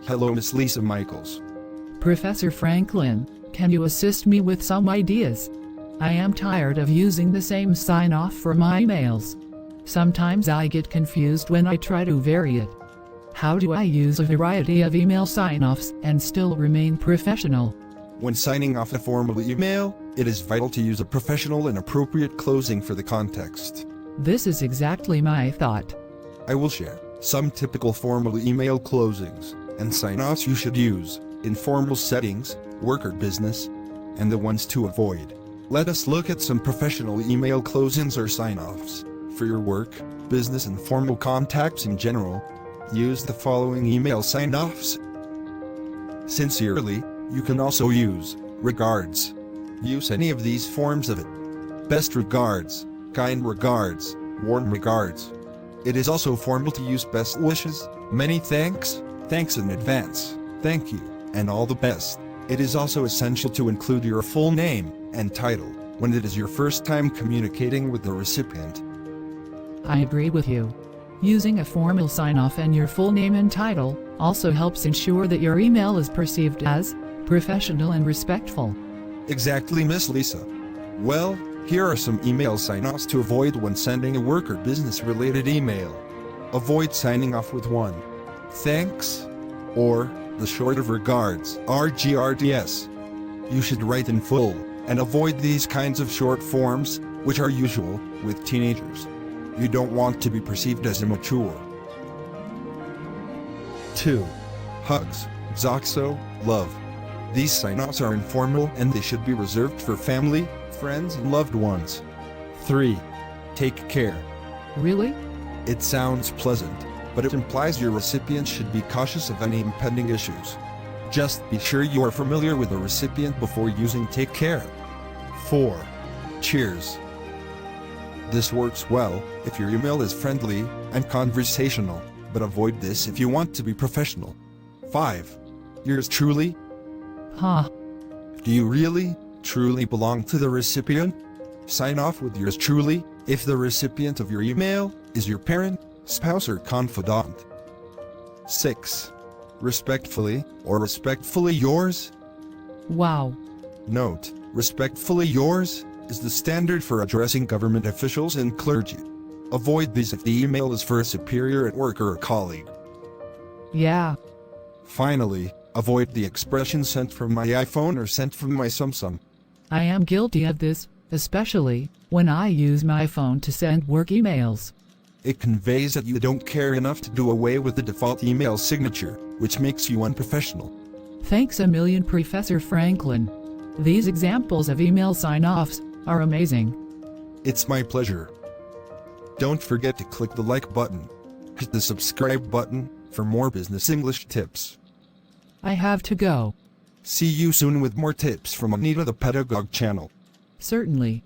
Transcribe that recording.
Hello, Miss Lisa Michaels. Professor Franklin, can you assist me with some ideas? I am tired of using the same sign-off for my emails. Sometimes I get confused when I try to vary it. How do I use a variety of email sign-offs and still remain professional? When signing off a formal email, it is vital to use a professional and appropriate closing for the context. This is exactly my thought. I will share some typical formal email closings and sign-offs you should use in formal settings, work or business, and the ones to avoid. Let us look at some professional email closings or sign-offs. For your work, business and formal contacts in general, use the following email sign-offs. Sincerely, you can also use regards. Use any of these forms of it. Best regards, kind regards, warm regards. It is also formal to use best wishes, many thanks, thanks in advance, thank you, and all the best. It is also essential to include your full name and title when it is your first time communicating with the recipient. I agree with you. Using a formal sign-off and your full name and title also helps ensure that your email is perceived as professional and respectful. Exactly, Miss Lisa. Well, here are some email sign-offs to avoid when sending a work or business-related email. Avoid signing off with one thanks or the short of regards, RGRDS. You should write in full and avoid these kinds of short forms, which are usual with teenagers. You don't want to be perceived as immature. 2. Hugs, Xoxo, love. These sign-offs are informal and they should be reserved for family, friends and loved ones. 3. Take care. Really? It sounds pleasant, but it implies your recipient should be cautious of any impending issues. Just be sure you are familiar with the recipient before using take care. 4. Cheers. This works well if your email is friendly and conversational, but avoid this if you want to be professional. 5. Yours truly. Huh. Do you really, truly belong to the recipient? Sign off with yours truly if the recipient of your email is your parent, spouse or confidant. 6. Respectfully or respectfully yours. Wow. Note, respectfully yours is the standard for addressing government officials and clergy. Avoid these if the email is for a superior at work or a colleague. Yeah. Finally, avoid the expression sent from my iPhone or sent from my Samsung. I am guilty of this, especially when I use my phone to send work emails. It conveys that you don't care enough to do away with the default email signature, which makes you unprofessional. Thanks a million, Professor Franklin. These examples of email sign-offs are amazing. It's my pleasure. Don't forget to click the like button. Hit the subscribe button for more business English tips. I have to go. See you soon with more tips from Anita the Pedagogue channel. Certainly.